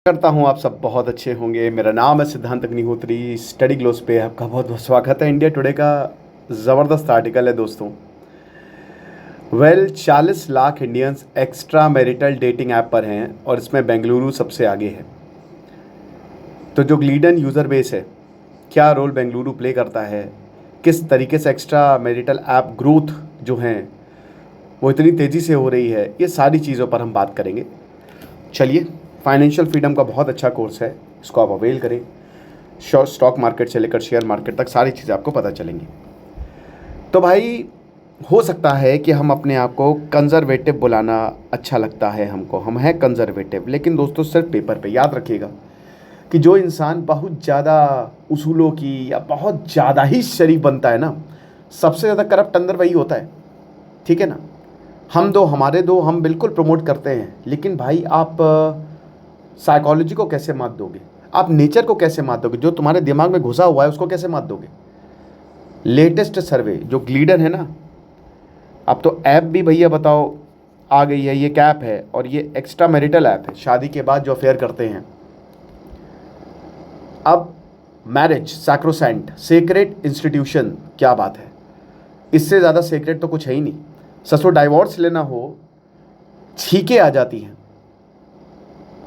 करता हूँ आप सब बहुत अच्छे होंगे। मेरा नाम है सिद्धांत अग्निहोत्री। स्टडी ग्लोस पे आपका बहुत बहुत स्वागत है। इंडिया टुडे का ज़बरदस्त आर्टिकल है दोस्तों। 40 lakh Indians extra marital dating app पर हैं और इसमें बेंगलुरु सबसे आगे है। तो जो ग्लीडन यूज़र बेस है, क्या रोल बेंगलुरु प्ले करता है, किस तरीके से एक्स्ट्रा मैरिटल ऐप ग्रोथ जो हैं वो इतनी तेज़ी से हो रही है, ये सारी चीज़ों पर हम बात करेंगे। चलिए, फाइनेंशियल फ्रीडम का बहुत अच्छा कोर्स है, इसको आप अवेल करें। स्टॉक मार्केट से लेकर शेयर मार्केट तक सारी चीज़ें आपको पता चलेंगी। तो भाई, हो सकता है कि हम अपने आप को कंजर्वेटिव बुलाना अच्छा लगता है हमको, हम हैं कंजर्वेटिव, लेकिन दोस्तों सिर्फ पेपर पे याद रखिएगा कि जो इंसान बहुत ज़्यादा उसूलों की या बहुत ज़्यादा ही शरीफ बनता है ना, सबसे ज़्यादा करप्ट अंदर वही होता है। ठीक है ना। हम दो हमारे दो हम बिल्कुल प्रमोट करते हैं, लेकिन भाई आप साइकोलॉजी को कैसे मात दोगे, आप नेचर को कैसे मात दोगे, जो तुम्हारे दिमाग में घुसा हुआ है उसको कैसे मात दोगे। लेटेस्ट सर्वे जो ग्लीडर है ना, अब तो ऐप भी भैया बताओ आ गई है। ये कैप है और ये एक्स्ट्रा मैरिटल ऐप है, शादी के बाद जो अफेयर करते हैं। अब मैरिज सैक्रोसेंट सेक्रेट इंस्टीट्यूशन, क्या बात है, इससे ज़्यादा सेक्रेट तो कुछ है ही नहीं। ससुर डाइवोर्स लेना हो, छीके आ जाती हैं।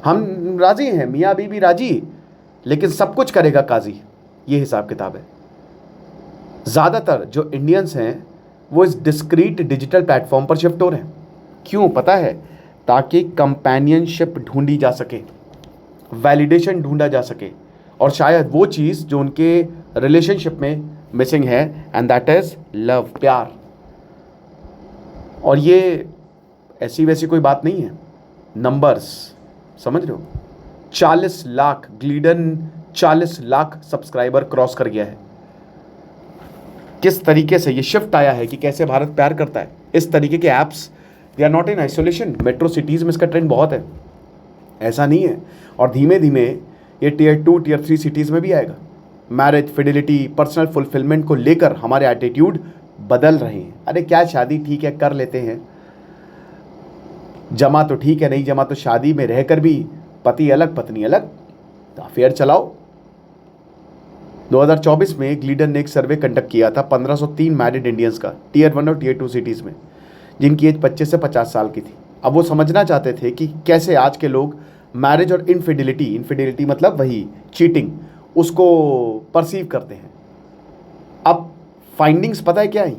हम राजी हैं, मियाँ बीबी राजी, लेकिन सब कुछ करेगा काजी। ये हिसाब किताब है। ज़्यादातर जो इंडियंस हैं वो इस डिस्क्रीट डिजिटल प्लेटफॉर्म पर शिफ्ट हो रहे हैं। क्यों पता है? ताकि कंपेनियनशिप ढूंढी जा सके, वैलिडेशन ढूंढा जा सके, और शायद वो चीज़ जो उनके रिलेशनशिप में मिसिंग है, एंड दैट इज़ लव, प्यार। और ये ऐसी वैसी कोई बात नहीं है, नंबर्स समझ रहे हो। 40 लाख, ग्लीडन 40 लाख सब्सक्राइबर क्रॉस कर गया है। किस तरीके से ये शिफ्ट आया है कि कैसे भारत प्यार करता है। इस तरीके के apps they are not in isolation. Metro cities में इसका ट्रेंड बहुत है, ऐसा नहीं है। और धीमे धीमे ये टियर 2 टियर 3 सिटीज़ में भी आएगा। मैरिज, फिडिलिटी, पर्सनल फुलफिलमेंट को लेकर हमारे एटीट्यूड बदल रहे हैं। अरे क्या शादी ठीक है, कर लेते हैं, जमा तो ठीक है, नहीं जमा तो शादी में रहकर भी पति अलग पत्नी अलग, तो अफेयर चलाओ। 2024 में ग्लीडन ने एक सर्वे कंडक्ट किया था 1503 मैरिड इंडियंस का, टियर 1 और टियर 2 सिटीज़ में, जिनकी एज 25 से 50 साल की थी। अब वो समझना चाहते थे कि कैसे आज के लोग मैरिज और इनफिडिलिटी मतलब वही चीटिंग, उसको परसीव करते हैं। अब फाइंडिंग्स पता है क्या है?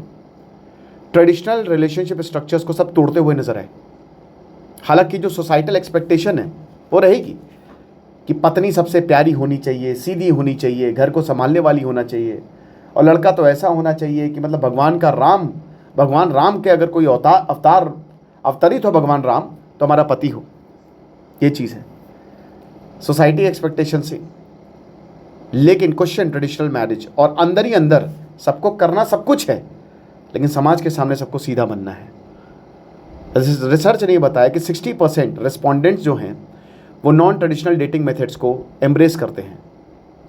ट्रेडिशनल रिलेशनशिप स्ट्रक्चर्स को सब तोड़ते हुए नजर आए। हालांकि जो सोसाइटल एक्सपेक्टेशन है वो रहेगी कि पत्नी सबसे प्यारी होनी चाहिए, सीधी होनी चाहिए, घर को संभालने वाली होना चाहिए, और लड़का तो ऐसा होना चाहिए कि मतलब भगवान राम के अगर कोई अवतार अवतरित हो भगवान राम, तो हमारा पति हो। ये चीज़ है सोसाइटी एक्सपेक्टेशन से। लेकिन क्वेश्चन ट्रेडिशनल मैरिज, और अंदर ही अंदर सबको करना सब कुछ है, लेकिन समाज के सामने सबको सीधा बनना है। रिसर्च ने बताया कि 60% रिस्पोंडेंट्स जो हैं वो नॉन ट्रेडिशनल डेटिंग मेथड्स को एम्ब्रेस करते हैं।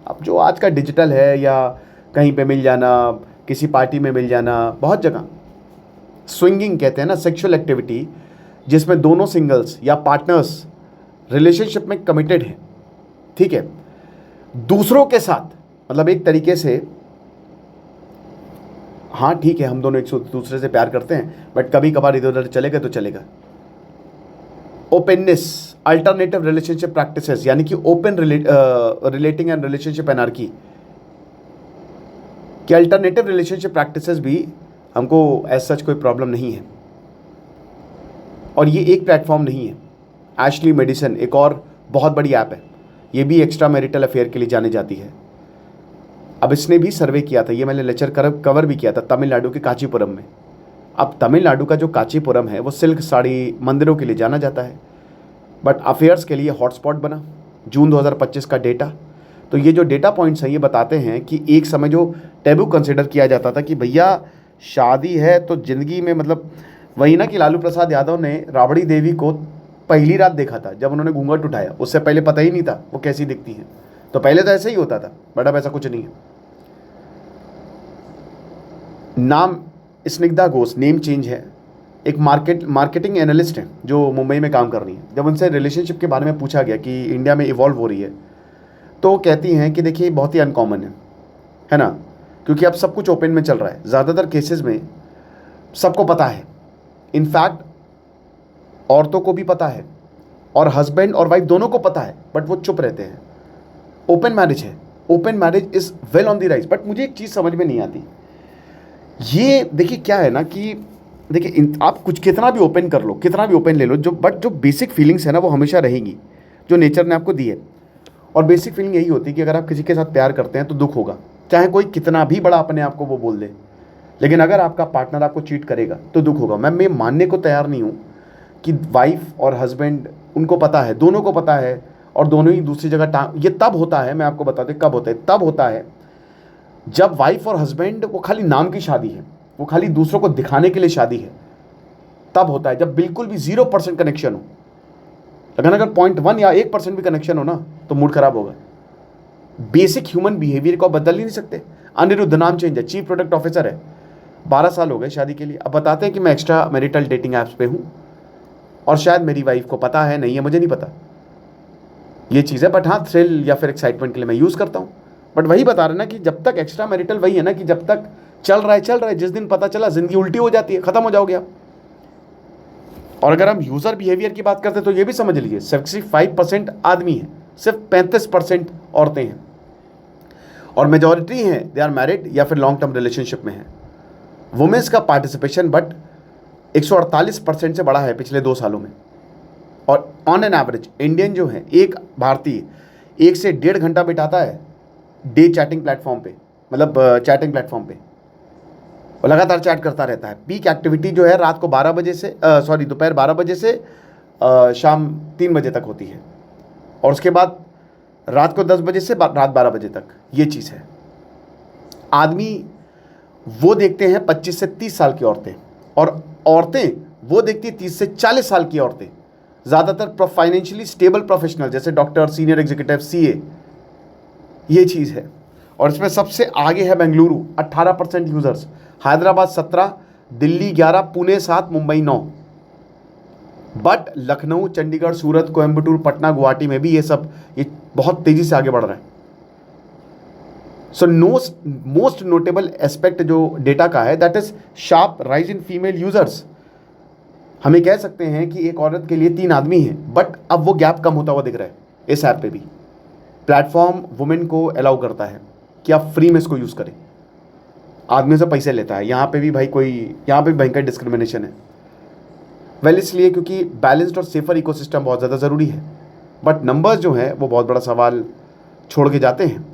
अब जो आज का डिजिटल है, या कहीं पे मिल जाना, किसी पार्टी में मिल जाना, बहुत जगह स्विंगिंग कहते हैं ना, सेक्सुअल एक्टिविटी जिसमें दोनों सिंगल्स या पार्टनर्स रिलेशनशिप में कमिटेड हैं। ठीक है, दूसरों के साथ, मतलब एक तरीके से हाँ ठीक है, हम दोनों एक दूसरे से प्यार करते हैं, बट कभी कभार इधर उधर चलेगा तो चलेगा। ओपननेस, अल्टरनेटिव रिलेशनशिप प्रैक्टिसेस, यानी कि open relating and relationship anarchy, कि अल्टरनेटिव रिलेशनशिप प्रैक्टिसेस भी हमको एज सच कोई प्रॉब्लम नहीं है। और ये एक प्लेटफॉर्म नहीं है। एशली मेडिसन एक और बहुत बड़ी ऐप है, ये भी एक्स्ट्रा मैरिटल अफेयर के लिए जाने जाती है। अब इसने भी सर्वे किया था, ये मैंने लेक्चर कवर भी किया था, तमिलनाडु के कांचीपुरम में। अब तमिलनाडु का जो कांचीपुरम है वो सिल्क साड़ी मंदिरों के लिए जाना जाता है, बट अफेयर्स के लिए हॉटस्पॉट बना। जून 2025 का डेटा। तो ये जो डेटा पॉइंट्स हैं ये बताते हैं कि एक समय जो टैबू कंसिडर किया जाता था कि भैया शादी है तो ज़िंदगी में, मतलब वही ना कि लालू प्रसाद यादव ने राबड़ी देवी को पहली रात देखा था जब उन्होंने घूंघट उठाया, उससे पहले पता ही नहीं था वो कैसी दिखती हैं। तो पहले तो ऐसे ही होता था, बट अब ऐसा कुछ नहीं है। नाम स्निग्धा घोष, नेम चेंज है। एक मार्केटिंग एनालिस्ट हैं जो मुंबई में काम कर रही हैं। जब उनसे रिलेशनशिप के बारे में पूछा गया कि इंडिया में इवॉल्व हो रही है, तो वो कहती हैं कि देखिए बहुत ही अनकॉमन है ना, क्योंकि अब सब कुछ ओपन में चल रहा है। ज़्यादातर केसेस में सबको पता है, इनफैक्ट औरतों को भी पता है और हस्बैंड और वाइफ दोनों को पता है, बट वो चुप रहते हैं। ओपन मैरिज है, open marriage is well on the rise. But मुझे एक चीज़ समझ में नहीं आती, ये देखिए क्या है ना कि देखिए आप कुछ कितना भी ओपन कर लो, कितना भी ओपन ले लो, जो बेसिक फीलिंग्स है ना वो हमेशा रहेंगी जो नेचर ने आपको दी है। और बेसिक फीलिंग यही होती है कि अगर आप किसी के साथ प्यार करते हैं तो दुख होगा, चाहे कोई कितना भी बड़ा अपने आप को वो बोल दे, लेकिन अगर आपका पार्टनर आपको चीट करेगा तो दुख होगा। मैं मानने को तैयार नहीं हूँ कि वाइफ और हस्बैंड उनको पता है, दोनों को पता है, और दोनों ही दूसरी जगह ये तब होता है, मैं आपको बताते कब होता है, तब होता है जब वाइफ और हस्बैंड वो खाली नाम की शादी है, वो खाली दूसरों को दिखाने के लिए शादी है, तब होता है जब बिल्कुल भी 0% कनेक्शन हो। लेकिन अगर 0.1 या 1% भी कनेक्शन हो ना तो मूड खराब होगा। बेसिक ह्यूमन बिहेवियर को बदल ही नहीं सकते। अनिरुद्ध नाम चेंज है, चीफ प्रोडक्ट ऑफिसर है, 12 साल हो गए शादी के लिए। अब बताते हैं कि मैं एक्स्ट्रा मैरिटल डेटिंग ऐप्स पे हूँ और शायद मेरी वाइफ को पता है, नहीं है, मुझे नहीं पता ये चीज़ है, बट हाँ थ्रिल या फिर एक्साइटमेंट के लिए मैं यूज़ करता हूँ। बट वही बता रहे ना कि जब तक एक्स्ट्रा मैरिटल, वही है ना कि जब तक चल रहा है, जिस दिन पता चला जिंदगी उल्टी हो जाती है, खत्म हो जाओगे आप। और अगर हम यूज़र बिहेवियर की बात करते हैं तो ये भी समझ लीजिए 65% आदमी हैं, सिर्फ 35% औरतें हैं, और मेजॉरिटी हैं दे आर मैरिड या फिर लॉन्ग टर्म रिलेशनशिप में हैं। वुमेन्स का पार्टिसिपेशन बट 148% से बढ़ा है पिछले 2 सालों में। और ऑन एन एवरेज इंडियन जो है, एक भारतीय 1 से 1.5 घंटा बिताता है डे चैटिंग प्लेटफॉर्म पे, मतलब चैटिंग प्लेटफॉर्म पे, और लगातार चैट करता रहता है। पीक एक्टिविटी जो है रात को 12 बजे से दोपहर 12 बजे से शाम 3 बजे तक होती है, और उसके बाद रात को 10 बजे से रात 12 बजे तक, ये चीज़ है। आदमी वो देखते हैं 25 से 30 साल की औरतें, और औरतें वो देखती हैं 30 से 40 साल की औरतें, ज़्यादातर फाइनेंशियली स्टेबल प्रोफेशनल जैसे डॉक्टर, सीनियर एग्जीक्यूटिव, सीए, ये चीज़ है। और इसमें सबसे आगे है बेंगलुरु 18% यूज़र्स, हैदराबाद 17, दिल्ली 11, पुणे 7, मुंबई 9। बट लखनऊ, चंडीगढ़, सूरत, कोयम्बटूर, पटना, गुवाहाटी में भी ये बहुत तेज़ी से आगे बढ़ रहा है। सो मोस्ट नोटेबल एस्पेक्ट जो डेटा का है that is sharp rise in female users. हमें कह सकते हैं कि एक औरत के लिए 3 आदमी हैं, बट अब वो गैप कम होता हुआ दिख रहा है। इस ऐप पे भी प्लेटफॉर्म वुमेन को अलाउ करता है कि आप फ्री में इसको यूज़ करें, आदमी से पैसे लेता है। यहाँ पे भी भयंकर डिस्क्रिमिनेशन है। वेल इसलिए क्योंकि बैलेंस्ड और सेफर इकोसिस्टम बहुत ज़्यादा ज़रूरी है, बट नंबर्स जो हैं वो बहुत बड़ा सवाल छोड़ के जाते हैं।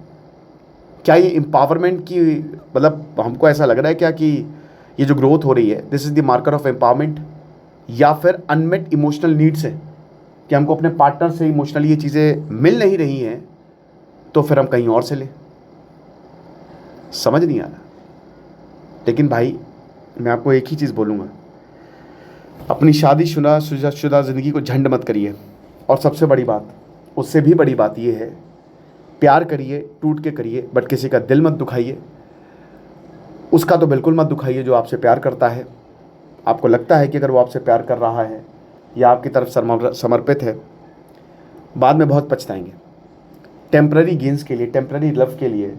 क्या ये एम्पावरमेंट की, मतलब हमको ऐसा लग रहा है क्या कि ये जो ग्रोथ हो रही है this is the marker of empowerment, या फिर अनमेट इमोशनल नीड्स है कि हमको अपने पार्टनर से इमोशनली ये चीज़ें मिल नहीं रही हैं, तो फिर हम कहीं और से लें? समझ नहीं आ रहा। लेकिन भाई मैं आपको एक ही चीज़ बोलूँगा, अपनी शादीशुदा ज़िंदगी को झंड मत करिए। और सबसे बड़ी बात, उससे भी बड़ी बात ये है, प्यार करिए, टूट के करिए, बट किसी का दिल मत दुखाइए। उसका तो बिल्कुल मत दुखाइए जो आपसे प्यार करता है। आपको लगता है कि अगर वो आपसे प्यार कर रहा है या आपकी तरफ समर्पित है, बाद में बहुत पछताएंगे। टेम्पररी गेंस के लिए, टेम्पररी लव के लिए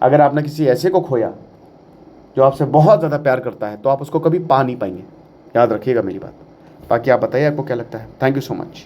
अगर आपने किसी ऐसे को खोया जो आपसे बहुत ज़्यादा प्यार करता है, तो आप उसको कभी पा नहीं पाएंगे। याद रखिएगा मेरी बात। बाकी आप बताइए आपको क्या लगता है। Thank you so much.